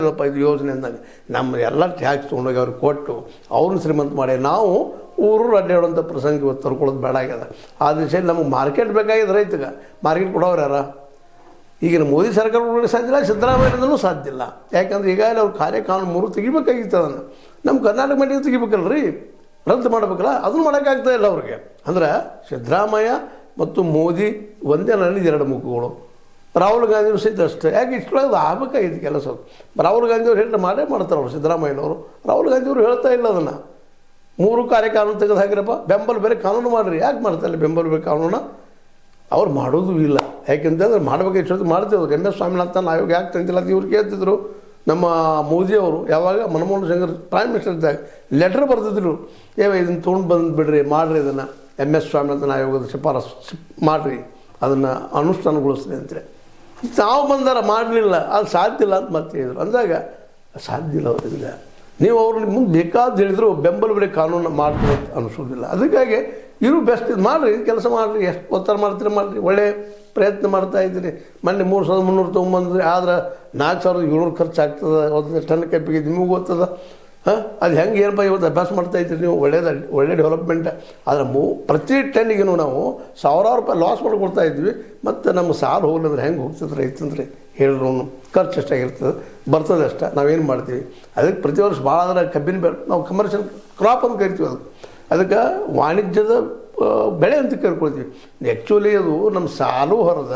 ಇದು ಯೋಜನೆ ಅಂದಾಗ ನಮ್ಮ ಎಲ್ಲ ಟ್ಯಾಕ್ಸ್ ತೊಗೊಂಡೋಗಿ ಅವ್ರಿಗೆ ಕೊಟ್ಟು ಅವ್ರನ್ನ ಶ್ರೀಮಂತ ಮಾಡಿ ನಾವು ಊರು ಅಡ್ಡಾಡುವಂಥ ಪ್ರಸಂಗ ಇವತ್ತು ತರ್ಕೊಳ್ಳೋದು ಬೇಡ ಆಗ್ಯದ. ಆ ದಿಶೆಯಲ್ಲಿ ನಮಗೆ ಮಾರ್ಕೆಟ್ ಬೇಕಾಗಿದೆ, ರೈತಗೆ ಮಾರ್ಕೆಟ್ ಕೊಡೋರು ಯಾರ? ಈಗಿನ ಮೋದಿ ಸರ್ಕಾರ ಕೊಡೋಕ್ಕೆ ಸಾಧ್ಯ ಇಲ್ಲ, ಸಿದ್ದರಾಮಯ್ಯನೂ ಸಾಧ್ಯ ಇಲ್ಲ. ಯಾಕಂದ್ರೆ ಈಗಾಗಲೇ ಅವ್ರು ಕಾರ್ಯಕಾನೂನು 3 ತೆಗಿಬೇಕಾಗಿತ್ತು. ಅದನ್ನು ನಮ್ಮ ಕರ್ನಾಟಕ ಮಟ್ಟಿಗೆ ತೆಗಿಬೇಕಲ್ರಿ, ರದ್ದು ಮಾಡಬೇಕಲ್ಲ, ಅದನ್ನು ಮಾಡೋಕ್ಕಾಗ್ತಾ ಇಲ್ಲ ಅವ್ರಿಗೆ. ಅಂದ್ರೆ ಸಿದ್ದರಾಮಯ್ಯ ಮತ್ತು ಮೋದಿ ಒಂದೇ ನಲ್ಲಿದ್ದು 2 ಮುಖಗಳು. ರಾಹುಲ್ ಗಾಂಧಿಯವರು ಸಹಿತ ಅಷ್ಟೇ. ಯಾಕೆ ಇಷ್ಟೊಳಗೆ ಆಗಬೇಕಾಗಿತ್ತು ಕೆಲಸ. ರಾಹುಲ್ ಗಾಂಧಿಯವ್ರು ಹೇಳಿ ಮಾಡ್ತಾರೆ ಅವರು, ಸಿದ್ದರಾಮಯ್ಯನವರು. ರಾಹುಲ್ ಗಾಂಧಿಯವರು ಹೇಳ್ತಾ ಇಲ್ಲ ಅದನ್ನು. 3 ಕಾರ್ಯಕಾನೂನು ತೆಗೆದು ಹಾಕಿರಪ್ಪ, ಬೆಂಬಲ ಬೇರೆ ಕಾನೂನು ಮಾಡಿರಿ. ಯಾಕೆ ಮಾಡ್ತಾರೆ ಬೆಂಬಲ ಬೇರೆ ಕಾನೂನು? ಅವ್ರು ಮಾಡೋದು ಇಲ್ಲ. ಯಾಕೆಂತಂದ್ರೆ ಮಾಡ್ಬೇಕು ಇಷ್ಟೊತ್ತು ಮಾಡ್ತಿದ್ರು. MS ಸ್ವಾಮಿನಾಥನ್ ಆಯೋಗ ಯಾಕೆ ತಂದಿಲ್ಲ ಅಂತ ಇವ್ರು ಕೇಳ್ತಿದ್ರು. ನಮ್ಮ ಮೋದಿಯವರು ಯಾವಾಗ ಮನಮೋಹನ್ ಸಿಂಗ್ ಪ್ರೈಮ್ ಮಿನಿಸ್ಟರ್ ಇದ್ದಾಗ ಲೆಟ್ರ್ ಬರ್ತಿದ್ರು, ಇದನ್ನು ತೊಗೊಂಡು ಬಂದುಬಿಡ್ರಿ, ಮಾಡಿರಿ, ಇದನ್ನು MS ಸ್ವಾಮಿನಾಥನ್ ಆಯೋಗದ ಶಿಫಾರಸು ಮಾಡಿರಿ, ಅದನ್ನು ಅನುಷ್ಠಾನಗೊಳಿಸ್ರಿ ಅಂತೇಳಿ. ನಾವು ಬಂದಾರ ಮಾಡಲಿಲ್ಲ, ಅದು ಸಾಧ್ಯ ಇಲ್ಲ ಅಂತ ಮತ್ತೆ ಹೇಳಿದ್ರು. ಅಂದಾಗ ಸಾಧ್ಯ ಇಲ್ಲ ಅವರಿಂದ. ನೀವು ಅವ್ರನ್ನ ಮುಂದೆ ಬೇಕಾದ ಹೇಳಿದ್ರು ಬೆಂಬಲ ಬೆಲೆ ಕಾನೂನು ಮಾಡ್ತೀವಿ ಅಂತ ಅನಿಸೋದಿಲ್ಲ. ಅದಕ್ಕಾಗಿ ಇವರು ಬೆಸ್ಟ್ ಇದು ಮಾಡಿರಿ, ಕೆಲಸ ಮಾಡಿರಿ, ಎಷ್ಟು ಒತ್ತಡ ಮಾಡ್ತೀರಿ ಮಾಡಿರಿ, ಒಳ್ಳೆಯ ಪ್ರಯತ್ನ ಮಾಡ್ತಾಯಿದ್ದೀರಿ. ಮೊನ್ನೆ 3,300 ತೊಗೊಂಬಂದ್ರಿ, ಆದ್ರೆ 4,700 ಖರ್ಚಾಗ್ತದೆ. 1 ಟನ್ ಕಬ್ಬಿಗೆ ನಿಮಗೂ ಗೊತ್ತದ. ಅದು ಹೆಂಗೆ ಏನಪ್ಪ ಇವತ್ತು ಅಭ್ಯಾಸ ಮಾಡ್ತಾಯಿದ್ದೀರಿ ನೀವು, ಒಳ್ಳೆ ಡೆವಲಪ್ಮೆಂಟ್. ಆದರೆ ಪ್ರತಿ ಟನ್ನಿಗೂ ನಾವು ₹1,000 ಲಾಸ್ ಮಾಡಿಕೊಡ್ತಾ ಇದ್ವಿ. ಮತ್ತು ನಮ್ಮ ಸಾಲ ಹೋಗ್ಲಿದ್ರೆ ಹೆಂಗೆ ಹೋಗ್ತದೆ ರೈತಂದ್ರೆ ಹೇಳಿದ್ರು. ಖರ್ಚು ಎಷ್ಟಾಗಿರ್ತದೆ, ಬರ್ತದೆ ಅಷ್ಟ, ನಾವೇನು ಮಾಡ್ತೀವಿ. ಅದಕ್ಕೆ ಪ್ರತಿ ವರ್ಷ ಭಾಳ ಆದರೆ ಕಬ್ಬಿನ ಬೆಳೆ ನಾವು ಕಮರ್ಷಿಯಲ್ ಕ್ರಾಪ್ ಅಂತ ಕರಿತೀವಿ. ಅದಕ್ಕೆ ವಾಣಿಜ್ಯದ ಬೆಳೆ ಅಂತ ಕರ್ಕೊಳ್ತೀವಿ. ಆ್ಯಕ್ಚುಲಿ ಅದು ನಮ್ಮ ಸಾಲು ಹೊರದ